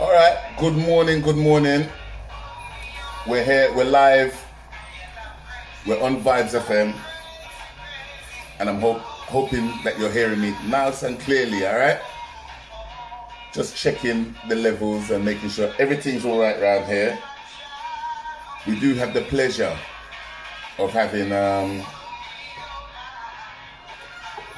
All right. Good morning. Good morning. We're here. We're live. We're on Vibes FM, and I'm hoping that you're hearing me nice and clearly. All right. Just checking the levels and making sure everything's all right around here. We do have the pleasure of having. All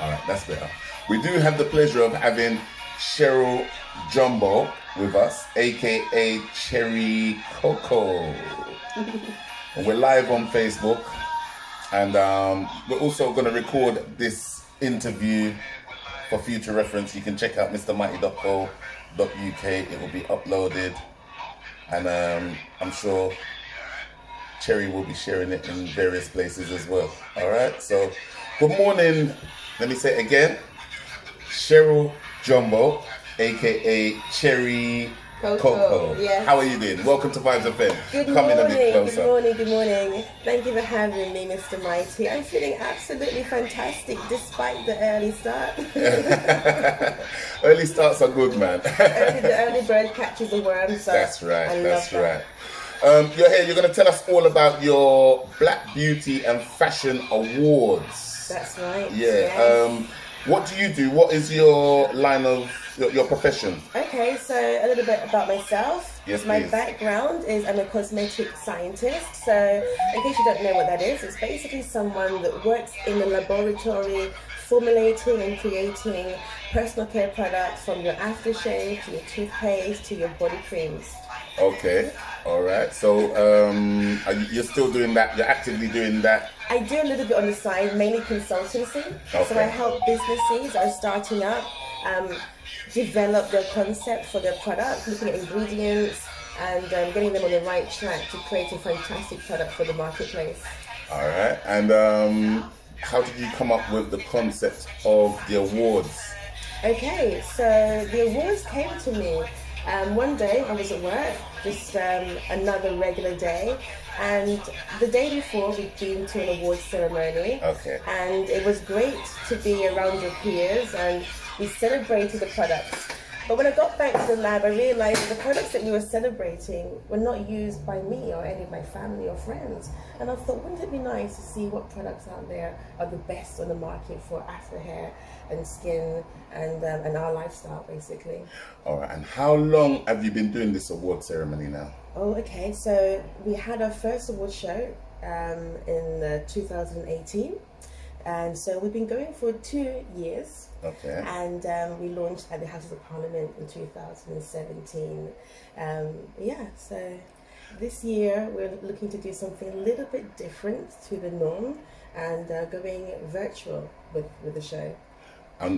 right, that's better. We do have the pleasure of having Cheryl Jumbo with us, aka Cherry Coco. And we're live on Facebook, and we're also going to record this interview for future reference. You can check out mrmighty.co.uk. It will be uploaded, and I'm sure Cherry will be sharing it in various places as well. All right, so good morning. Let me say it again. Cheryl Jumbo, aka Cherry Coco. Yes. How are you doing? Welcome to Vibes FM. Good Coming a bit closer. good morning. Thank you for having me, Mr. Mighty. I'm feeling absolutely fantastic despite the early start. Early starts are good, man. The early bird catches the worm. So That's right. I That's love right. that. You're here. You're going to tell us all about your Black Beauty and Fashion Awards. That's right. Yeah. Yes. What do you do? What is your line of your profession? Okay, so a little bit about myself. Yes, My please. background is I'm a cosmetic scientist. So in case you don't know what that is, it's basically someone that works in the laboratory formulating and creating personal care products from your aftershave to your toothpaste to your body creams. Okay. All right. So you're still doing that? You're actively doing that? I do a little bit on the side, mainly consultancy. Okay. So I help businesses that are starting up develop their concept for their product, looking at ingredients and getting them on the right track to create a fantastic product for the marketplace. All right. And how did you come up with the concept of the awards? Okay, so the awards came to me. One day I was at work, just another regular day, and the day before we'd been to an awards ceremony. Okay. And it was great to be around your peers, and we celebrated the products. But when I got back to the lab, I realized that the products that we were celebrating were not used by me or any of my family or friends. And I thought, wouldn't it be nice to see what products out there are the best on the market for afro hair and skin and our lifestyle, basically. All right. And how long have you been doing this award ceremony now? Oh, okay. So we had our first award show in 2018. And so we've been going for 2 years. Okay. And we launched at the Houses of Parliament in 2017. So this year we're looking to do something a little bit different to the norm and going virtual with the show.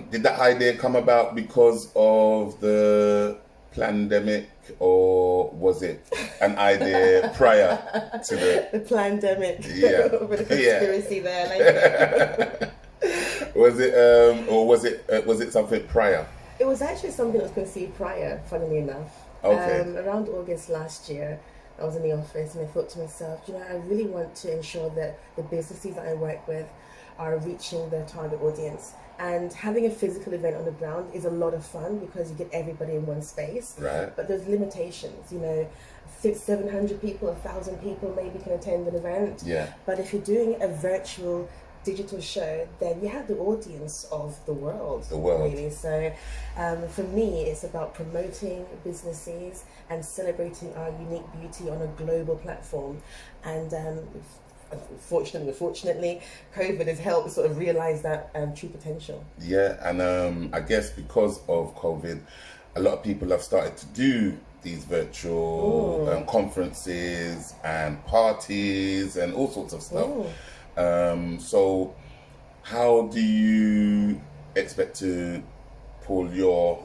Did that idea come about because of the pandemic, or was it an idea prior to the pandemic? Yeah. With a conspiracy there. Was it was it something prior? It was actually something that was conceived prior, funnily enough. Okay. Around August last year, I was in the office and I thought to myself, I really want to ensure that the businesses that I work with are reaching their target audience. And having a physical event on the ground is a lot of fun because you get everybody in one space. Right. But there's limitations, 700 people, 1,000 people maybe can attend an event. Yeah. But if you're doing a virtual digital show, then you have the audience of the world. Really. So for me, it's about promoting businesses and celebrating our unique beauty on a global platform. And unfortunately, COVID has helped sort of realize that true potential. Yeah, and I guess because of COVID, a lot of people have started to do these virtual conferences and parties and all sorts of stuff. So how do you expect to pull your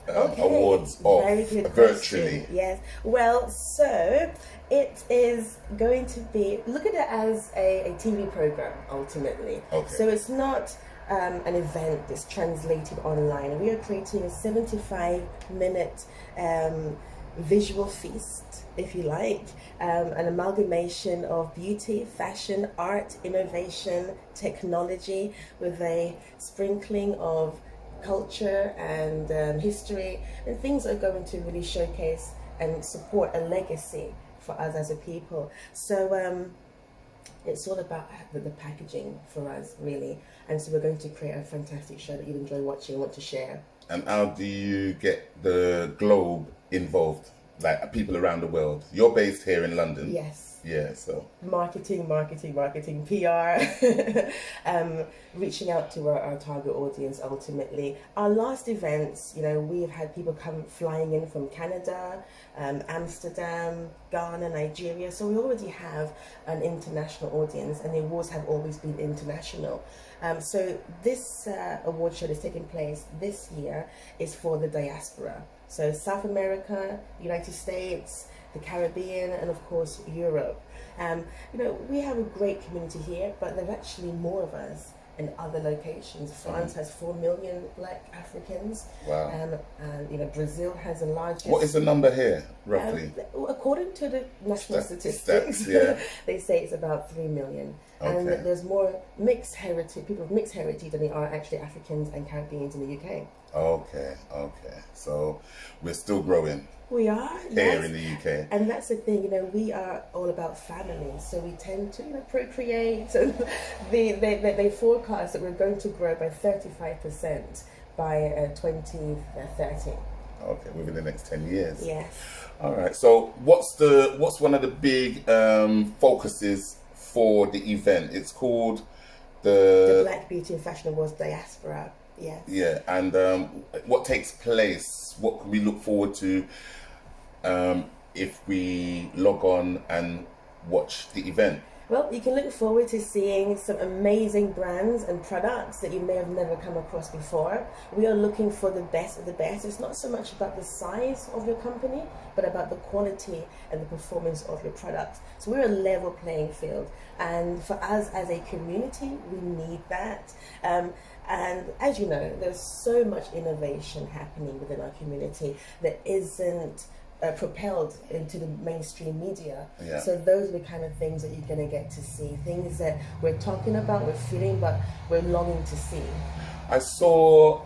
awards off virtually? Question. Yes. Well, so it is going to be, look at it as a TV program, ultimately. Okay. So it's not an event that's translated online. We are creating a 75-minute visual feast, if you like, an amalgamation of beauty, fashion, art, innovation, technology, with a sprinkling of culture and history, and things are going to really showcase and support a legacy for us as a people. So it's all about the packaging for us, really. And so we're going to create a fantastic show that you'll enjoy watching and want to share. And how do you get the globe involved, like people around the world? You're based here in London. Yes. Yeah, so Marketing, PR, reaching out to our target audience ultimately. Our last events, you know, we've had people come flying in from Canada, Amsterdam, Ghana, Nigeria. So we already have an international audience, and the awards have always been international. So this award show that's taking place this year is for the diaspora. So South America, United States, the Caribbean, and of course Europe. You know, we have a great community here, but there are actually more of us in other locations. France has 4 million Black Africans. Wow. And you know, Brazil has the largest. What is the number here, roughly? According to the national statistics, yeah. they say it's about 3 million. Okay. And there's more mixed heritage, people of mixed heritage, than there are actually Africans and Caribbeans in the UK. Okay. So we're still growing. We are, here yes. in the UK. And that's the thing, you know, we are all about family, so we tend to, you know, procreate. And they forecast that we're going to grow by 35% by 2030. Okay, within the next 10 years. Yes. All right. So what's one of the big focuses for the event? It's called the Black Beauty and Fashion Awards Diaspora. Yes. Yeah, and what takes place? What can we look forward to if we log on and watch the event? Well, you can look forward to seeing some amazing brands and products that you may have never come across before. We are looking for the best of the best. It's not so much about the size of your company, but about the quality and the performance of your products. So we're a level playing field. And for us as a community, we need that. And as you know, there's so much innovation happening within our community that isn't propelled into the mainstream media. Yeah. So those are the kind of things that you're going to get to see. Things that we're talking about, we're feeling, but we're longing to see. I saw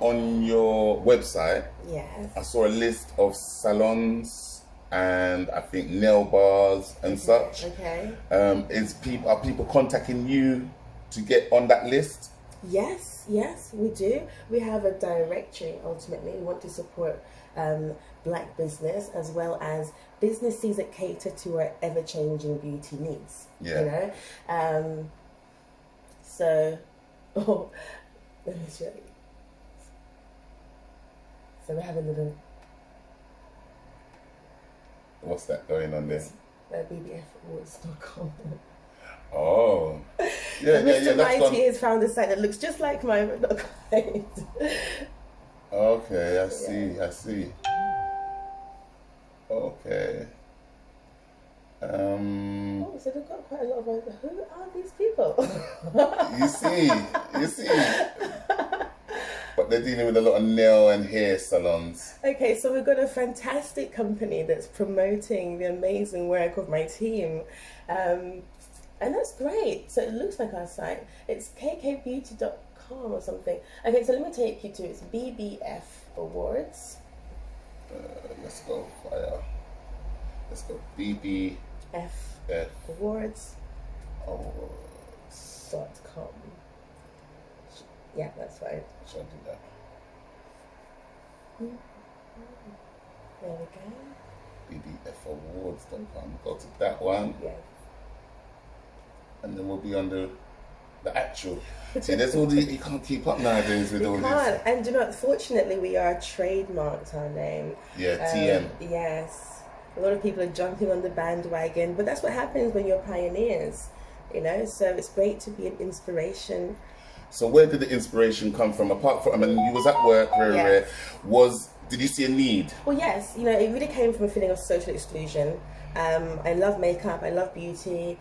on your website, Yes. I saw a list of salons and I think nail bars and such. Okay. Are people contacting you to get on that list? Yes, we do. We have a directory. Ultimately, we want to support Black business as well as businesses that cater to our ever-changing beauty needs. Yeah. You know, so let me show you. So we have a little. What's that going on there? BBFAwards.com. Oh, yeah. Mr. That's Mighty has found a site that looks just like mine, but not quite. Okay, I see. Okay. Oh, so they've got quite a lot of. Who are these people? You see. But they're dealing with a lot of nail and hair salons. Okay, so we've got a fantastic company that's promoting the amazing work of my team. And that's great. So it looks like our site. It's kkbeauty.com or something. Okay, so let me take you to it's BBF Awards. Let's go fire. Let's go BBF Awards. Awards. .com. Yeah, that's right. Shall I do that? There we go. BBFawards.com. Go to that one. Yeah. And then we'll be under the actual. See, there's all these, you can't keep up nowadays with all You can't. this. And you know, fortunately, we are trademarked our name. Yeah, TM. Yes. A lot of people are jumping on the bandwagon, but that's what happens when you're pioneers, you know, so it's great to be an inspiration. So where did the inspiration come from? Apart from, I mean, you was at work, very rare. Did you see a need? Well, yes, you know, it really came from a feeling of social exclusion. I love makeup, I love beauty.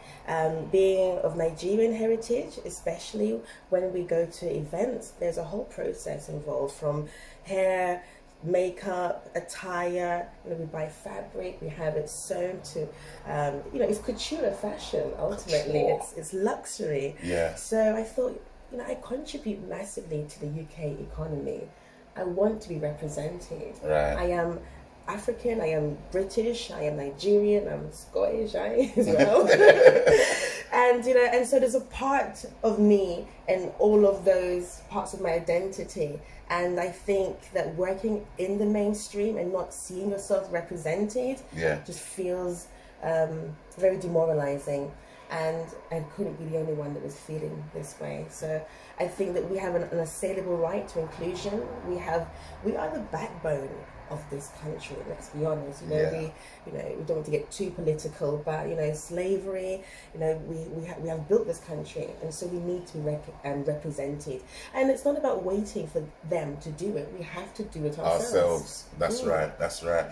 Being of Nigerian heritage, especially when we go to events, there's a whole process involved from hair, makeup, attire. You know, we buy fabric, we have it sewn to, you know, it's couture fashion. Ultimately, it's luxury. Yeah. So I thought, you know, I contribute massively to the UK economy. I want to be represented. Right. I am African, I am British, I am Nigerian, I'm Scottish, as well. And, you know, and so there's a part of me and all of those parts of my identity. And I think that working in the mainstream and not seeing yourself represented just feels very demoralizing. And I couldn't be the only one that was feeling this way. So I think that we have an unassailable right to inclusion. We are the backbone of this country. Let's be honest. You know, we don't want to get too political, but you know, slavery. You know, we have built this country, and so we need to be represented. And it's not about waiting for them to do it. We have to do it ourselves. That's right. That's right.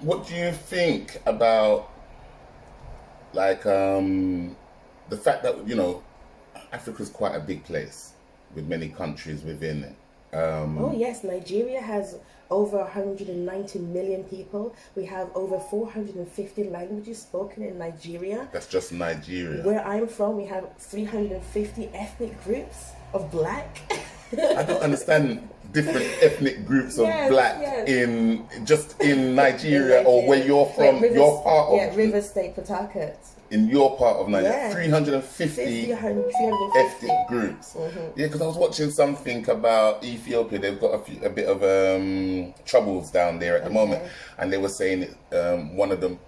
What do you think about? Like the fact that, you know, Africa's quite a big place with many countries within it. Oh yes, Nigeria has over 190 million people. We have over 450 languages spoken in Nigeria. That's just Nigeria. Where I'm from, we have 350 ethnic groups of black. I don't understand different ethnic groups of black in Nigeria, or where you're from. You're part of River State, Port Harcourt. In your part of Nigeria, 350 ethnic groups. Yeah, because I was watching something about Ethiopia. They've got a bit of troubles down there at the moment, and they were saying one of the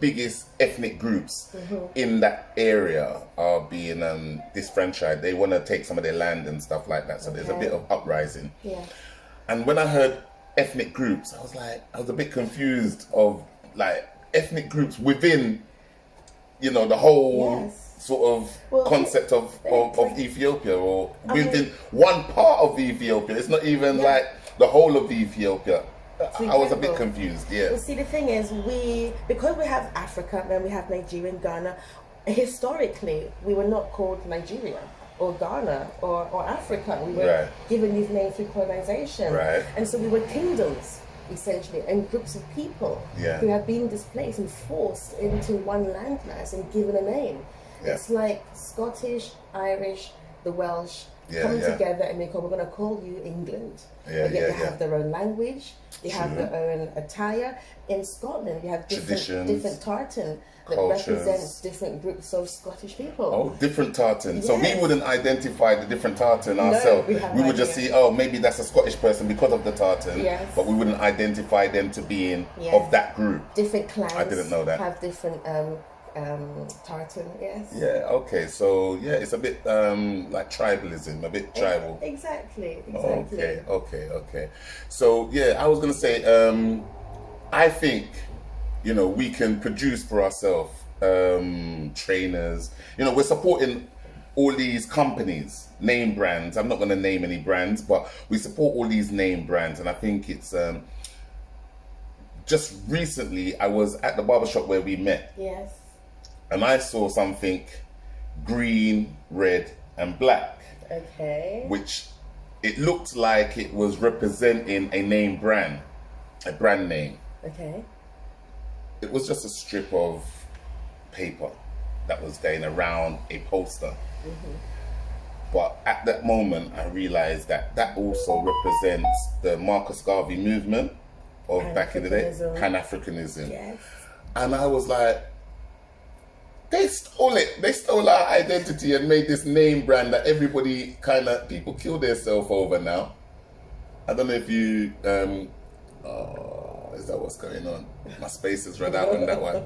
biggest ethnic groups in that area are being disfranchised. They want to take some of their land and stuff like that. So there's a bit of uprising. Yeah. And when I heard ethnic groups, I was a bit confused of like ethnic groups within, you know, the whole sort of concept of Ethiopia, or within one part of Ethiopia. It's not even like the whole of Ethiopia. I was a bit confused, Well, see, the thing is, because we have Africa and we have Nigeria and Ghana, historically, we were not called Nigeria or Ghana or Africa. We were given these names through colonization. And so we were kingdoms, essentially, and groups of people who have been displaced and forced into one landmass and given a name. It's like Scottish, Irish, the Welsh, come together and we're going to call you England. They have their own language, they have their own attire. In Scotland, we have different tartan that represents different groups of Scottish people. Oh, different tartan. So we wouldn't identify the different tartan ourselves. We would just see, oh, maybe that's a Scottish person because of the tartan, but we wouldn't identify them to being of that group. Different clans. I didn't know that. Have different tartan, okay, so it's a bit like tribalism, a bit tribal. Exactly. Okay. So I was gonna say, I think, you know, we can produce for ourselves trainers. You know, we're supporting all these companies, name brands. I'm not gonna name any brands, but we support all these name brands, and I think it's just recently I was at the barbershop where we met. Yes. And I saw something green, red, and black. Okay. Which it looked like it was representing a name brand, a brand name. Okay. It was just a strip of paper that was going around a poster. But at that moment, I realized that also represents the Marcus Garvey movement of back in the day, Pan-Africanism. Yes. And I was like, they stole it. They stole our identity and made this name brand that everybody people kill themselves over now. I don't know if you, is that what's going on? My space is run out on that one.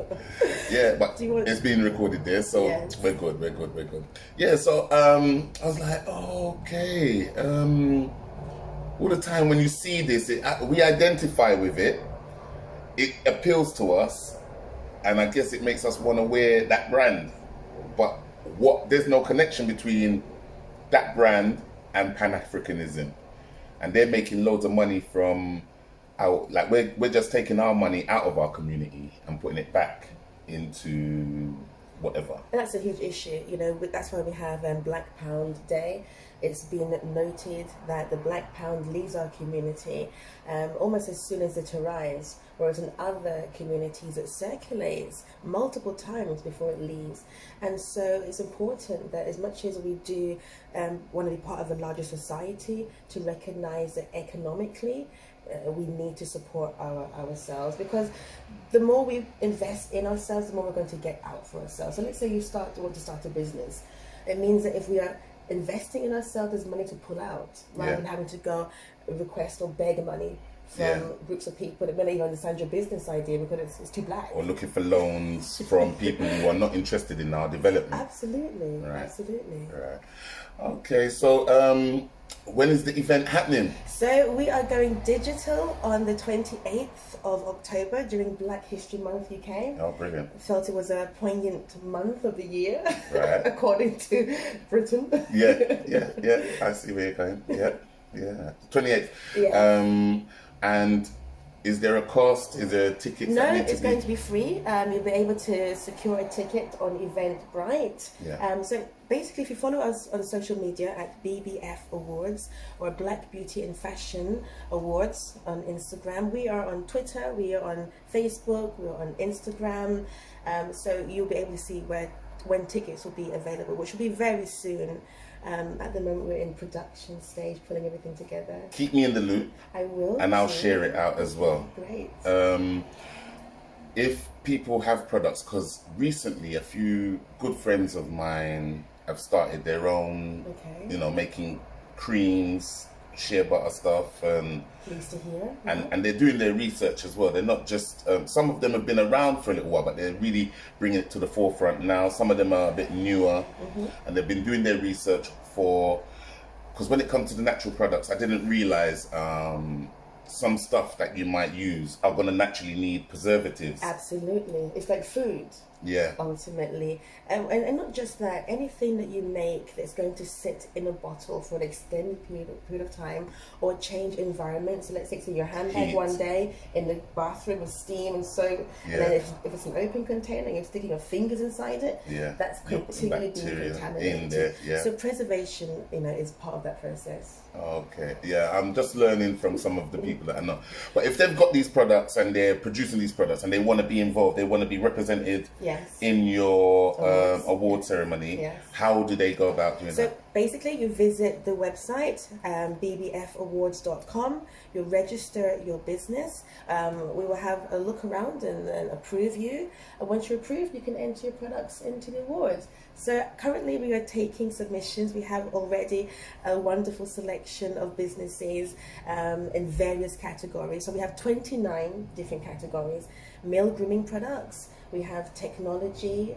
Yeah, but it's being recorded there, so we're good. Yeah, so I was like, okay. All the time when you see this, we identify with it. It appeals to us. And I guess it makes us want to wear that brand. But there's no connection between that brand and Pan-Africanism. And they're making loads of money from we're just taking our money out of our community and putting it back into whatever. And that's a huge issue, you know. That's why we have Black Pound Day. It's been noted that the Black Pound leaves our community almost as soon as it arrives, whereas in other communities it circulates multiple times before it leaves. And so it's important that as much as we do want to be part of a larger society, to recognize that economically we need to support ourselves, because the more we invest in ourselves, the more we're going to get out for ourselves. So let's say you want to start a business. It means that if we are investing in ourselves, there's money to pull out, rather than having to go request or beg money from groups of people that may not even understand your business idea because it's too black. Or looking for loans from people who are not interested in our development. Absolutely, right. Absolutely. Right. Okay, so when is the event happening? So we are going digital on the 28th of October during Black History Month UK. Oh, brilliant. I felt it was a poignant month of the year, right. according to Britain. Yeah. I see where you're going. Yeah. 28th. Yeah. And is there a cost? Is there tickets? No, it's going to be free. You'll be able to secure a ticket on Eventbrite. Yeah. So basically, if you follow us on social media at BBF Awards or Black Beauty and Fashion Awards on Instagram, we are on Twitter, we are on Facebook, we are on Instagram. So you'll be able to see when tickets will be available, which will be very soon. At the moment, we're in production stage, putting everything together. Keep me in the loop. I will. And I'll share it out as well. Great. If people have products, because recently a few good friends of mine have started their own, making creams, shea butter stuff, and pleased to hear. And they're doing their research as well. They're not just some of them have been around for a little while, but they're really bringing it to the forefront now. Some of them are a bit newer, and they've been doing their research because when it comes to the natural products, I didn't realize some stuff that you might use are going to naturally need preservatives. Absolutely, it's like food. Yeah. Ultimately, and not just that, anything that you make that's going to sit in a bottle for an extended period of time or change environment. So let's say it's in your handbag one day, in the bathroom with steam and soap, and then if it's an open container and you're sticking your fingers inside it, that's continually being contaminated. In there, So preservation, is part of that process. Okay, I'm just learning from some of the people that I know. But if they've got these products and they're producing these products and they want to be involved, they want to be represented in your award ceremony, how do they go about doing that? So basically, you visit the website, bbfawards.com, you register your business, we will have a look around and approve you. And once you're approved, you can enter your products into the awards. So currently we are taking submissions. We have already a wonderful selection of businesses in various categories. So we have 29 different categories. Male grooming products, we have technology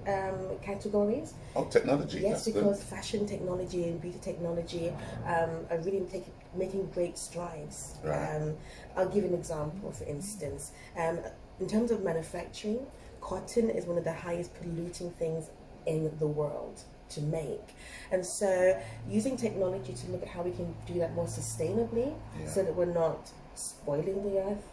categories. Oh, technology. Yes, because fashion technology and beauty technology are really making great strides. Right. I'll give an example, for instance. In terms of manufacturing, cotton is one of the highest polluting things in the world to make, and so using technology to look at how we can do that more sustainably, so that we're not spoiling the earth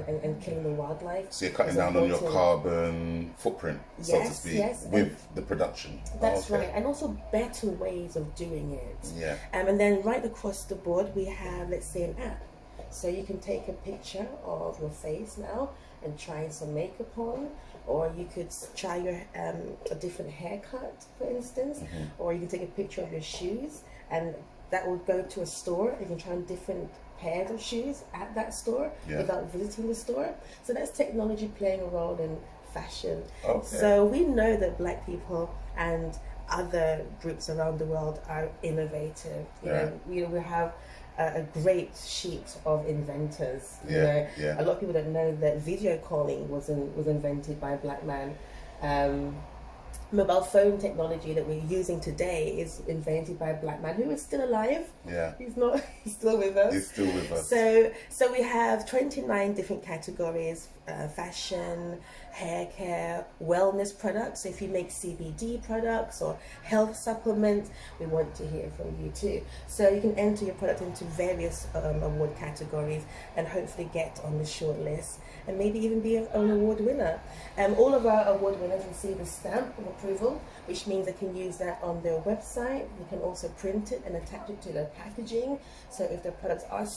and killing the wildlife. So you're cutting down on your carbon footprint, so to speak, with the production. That's right, and also better ways of doing it. Yeah. And then right across the board, we have, let's say, an app. So you can take a picture of your face now and try some makeup on, or you could try your a different haircut, for instance, or you can take a picture of your shoes, and that will go to a store. You can try on different pairs of shoes at that store without visiting the store. So that's technology playing a role in fashion. So we know that Black people and other groups around the world are innovative. You know, we have a great sheet of inventors. A lot of people don't know that video calling was invented by a Black man. Mobile phone technology that we're using today is invented by a Black man who is still alive. He's still with us. He's still with us. So we have 29 different categories: fashion, hair care, wellness products. So if you make CBD products or health supplements, we want to hear from you too. So you can enter your product into various award categories and hopefully get on the short list and maybe even be an award winner. All of our award winners receive a stamp approval, which means they can use that on their website. They can also print it and attach it to their packaging. So if their products are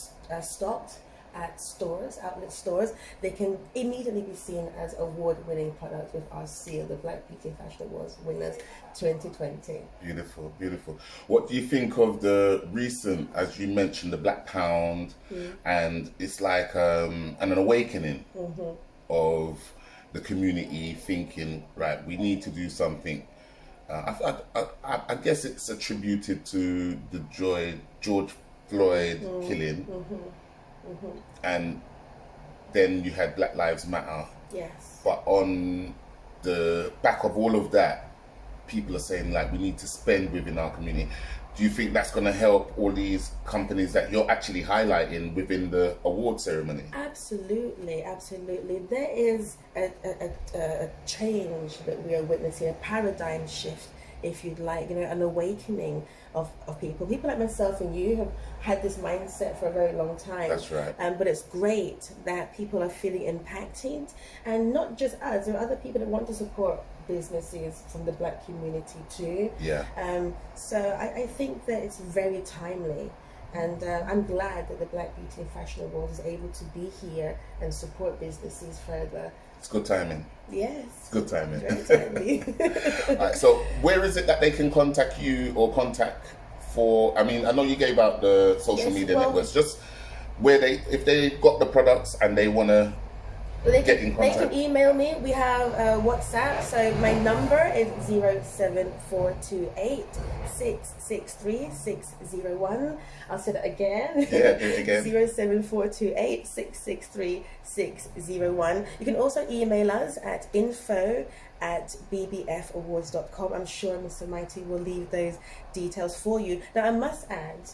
stocked at stores, outlet stores, they can immediately be seen as award-winning products with our seal, the Black Beauty and Fashion Awards winners 2020. Beautiful, beautiful. What do you think of the recent, as you mentioned, the Black Pound, and it's like an awakening of the community thinking, right, we need to do something. I guess it's attributed to the George Floyd killing. And then you had Black Lives Matter. Yes. But on the back of all of that, people are saying, like, we need to spend within our community. Do you think that's going to help all these companies that you're actually highlighting within the award ceremony? Absolutely, absolutely. There is a change that we are witnessing, a paradigm shift, if you'd like, an awakening of people. People like myself and you have had this mindset for a very long time. That's right. But it's great that people are feeling impacted, and not just us. There are other people that want to support businesses from the Black community too. Yeah. So I think that it's very timely. And I'm glad that the Black Beauty and Fashion Awards is able to be here and support businesses further. It's good timing. Yes. It's good timing. Very timely. All right, so where is it that they can contact you or contact for, I mean, I know you gave out the social media networks, just where if they got the products and they want to get in contact. They can email me. We have WhatsApp. So my number is 07428 663 601. I'll say that again. Yeah, do it again. 07428 663 601. You can also email us at info@bbfawards.com. I'm sure Mr. Mighty will leave those details for you. Now, I must add,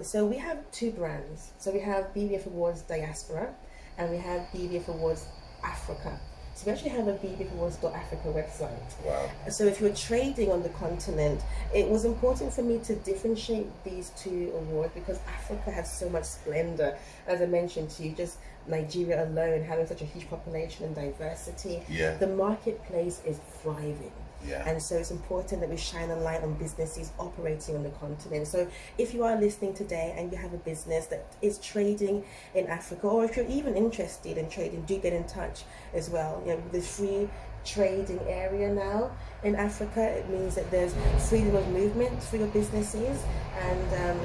so we have two brands. So we have BBF Awards Diaspora, and we have BBF Awards Africa. So we actually have a bbfawards.africa website. Wow. So if you're trading on the continent, it was important for me to differentiate these two awards because Africa has so much splendor. As I mentioned to you, just Nigeria alone having such a huge population and diversity. Yeah. The marketplace is thriving. Yeah. And so it's important that we shine a light on businesses operating on the continent. So if you are listening today and you have a business that is trading in Africa, or if you're even interested in trading, do get in touch as well. The free trading area now in Africa, it means that there's freedom of movement for your businesses, and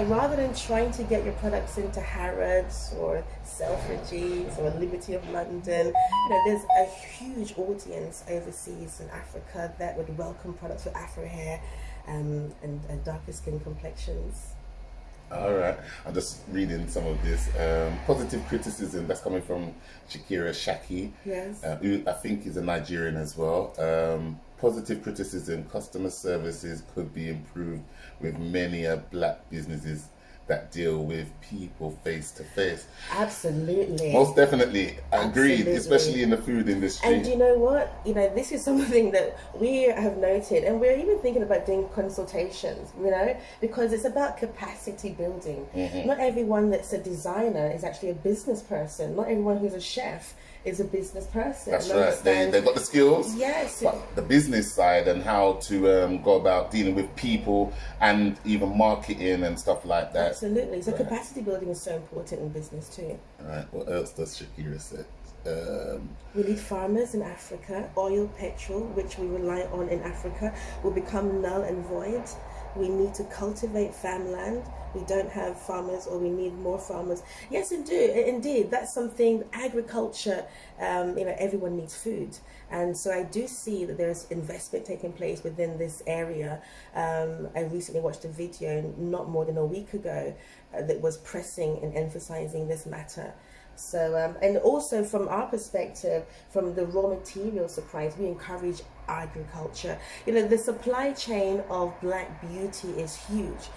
rather than trying to get your products into Harrods or Selfridges or Liberty of London, there's a huge audience overseas in Africa that would welcome products with Afro hair and darker skin complexions. All right, I'm just reading some of this positive criticism that's coming from Shakira Shaki. Yes. Who I think is a Nigerian as well. Positive criticism: customer services could be improved with many Black businesses that deal with people face to face. Absolutely. Most definitely. Agreed, Absolutely. Especially in the food industry. And you know what? This is something that we have noted, and we're even thinking about doing consultations, because it's about capacity building. Not everyone that's a designer is actually a business person. Not everyone who's a chef is a business person. That's right. They've got the skills. Yes. But the business side and how to go about dealing with people and even marketing and stuff like that. Absolutely. So capacity building is so important in business too. All right. What else does Shakira say? We need farmers in Africa. Oil, petrol, which we rely on in Africa, will become null and void. We need to cultivate farmland. We don't have farmers, or we need more farmers. Yes, indeed. That's something, agriculture, everyone needs food. And so I do see that there's investment taking place within this area. I recently watched a video not more than a week ago that was pressing and emphasizing this matter. So, and also from our perspective, from the raw material supplies, we encourage agriculture. The supply chain of Black beauty is huge.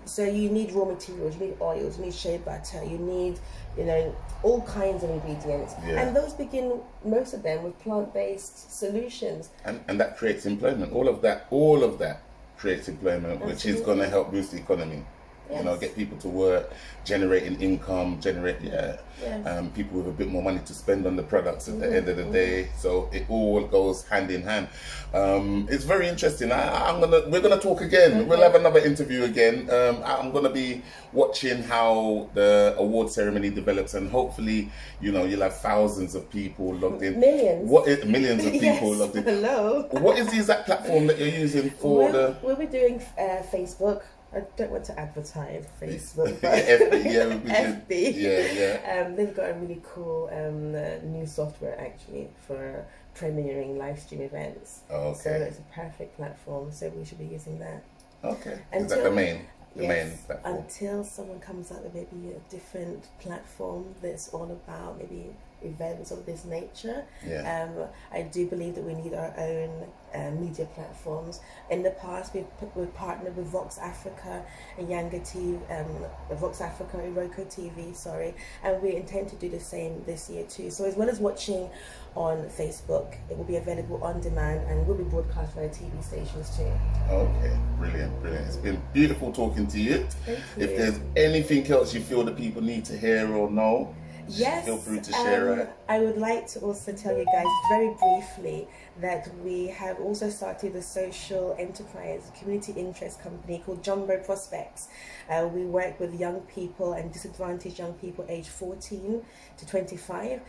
So you need raw materials, you need oils, you need shea butter, you need, all kinds of ingredients. Yeah. And those begin, most of them, with plant-based solutions. And that creates employment. All of that creates employment, which is going to help boost the economy. You know, get people to work, generating income, people with a bit more money to spend on the products at the end of the day. So it all goes hand in hand. It's very interesting. We're gonna talk again. We'll have another interview again. I'm gonna be watching how the award ceremony develops, and hopefully, you know, you'll have thousands of people logged in. Millions. Millions of people logged in. Hello. What is the exact platform that you're using for We'll be doing Facebook. I don't want to advertise Facebook, but FB. They've got a really cool new software actually for premiering live stream events. Oh, okay. So it's a perfect platform. So we should be using that. Okay. Is that the main platform? Until someone comes out with maybe a different platform that's all about maybe events of this nature. I do believe that we need our own media platforms. In the past, we've partnered with Vox Africa and Yanga TV, Vox Africa, Iroko TV, and we intend to do the same this year too. So as well as watching on Facebook, it will be available on demand and will be broadcast by the TV stations too. Okay, brilliant. It's been beautiful talking to you. Thank you. If there's anything else you feel that people need to hear or know, yes, feel free to share it. I would like to also tell you guys very briefly that we have also started a social enterprise, community interest company called Jumbo Prospects. We work with young people and disadvantaged young people aged 14 to 25,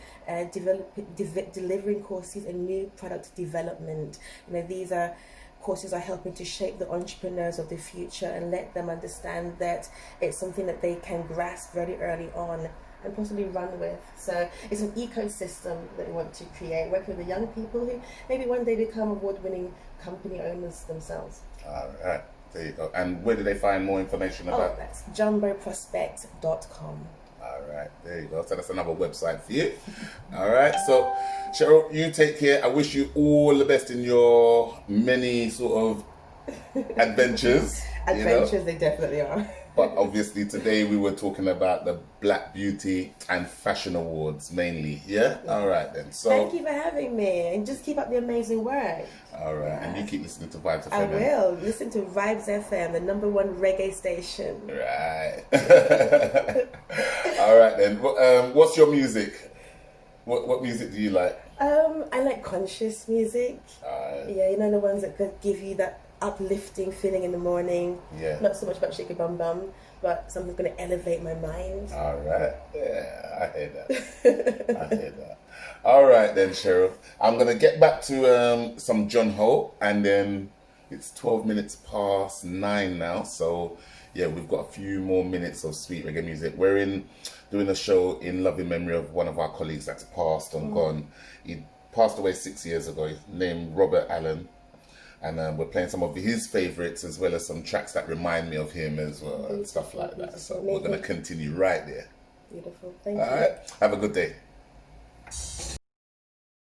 delivering courses in new product development. You know, these are courses are helping to shape the entrepreneurs of the future and let them understand that it's something that they can grasp very early on and possibly run with. So it's an ecosystem that we want to create, working with the young people who maybe one day become award-winning company owners themselves. All right, there you go. And where do they find more information about? That's jumboprospect.com. All right, there you go. So that's another website for you. All right, so Cheryl, you take care. I wish you all the best in your many sort of adventures. Adventures, they definitely are. But obviously today we were talking about the Black Beauty and Fashion Awards mainly, yeah? All right then. So thank you for having me, and just keep up the amazing work. All right, and you keep listening to Vibes FM. I will. Listen to Vibes FM, the #1 reggae station. Right. All right then. What's your music? What music do you like? I like conscious music. Yeah, you know, the ones that could give you that uplifting feeling in the morning. Yeah. Not so much about Shake It Bum Bum, but something's going to elevate my mind. All right. Yeah, I hear that. All right then, Cheryl. I'm going to get back to some John Hope, and then it's 12 minutes past 9 now. So yeah, we've got a few more minutes of sweet reggae music. We're doing a show in loving memory of one of our colleagues that's passed and gone. He passed away 6 years ago, named Robert Allen. And we're playing some of his favourites as well as some tracks that remind me of him as well and stuff like that. So we're going to continue right there. Beautiful. Thank you. All right. Have a good day.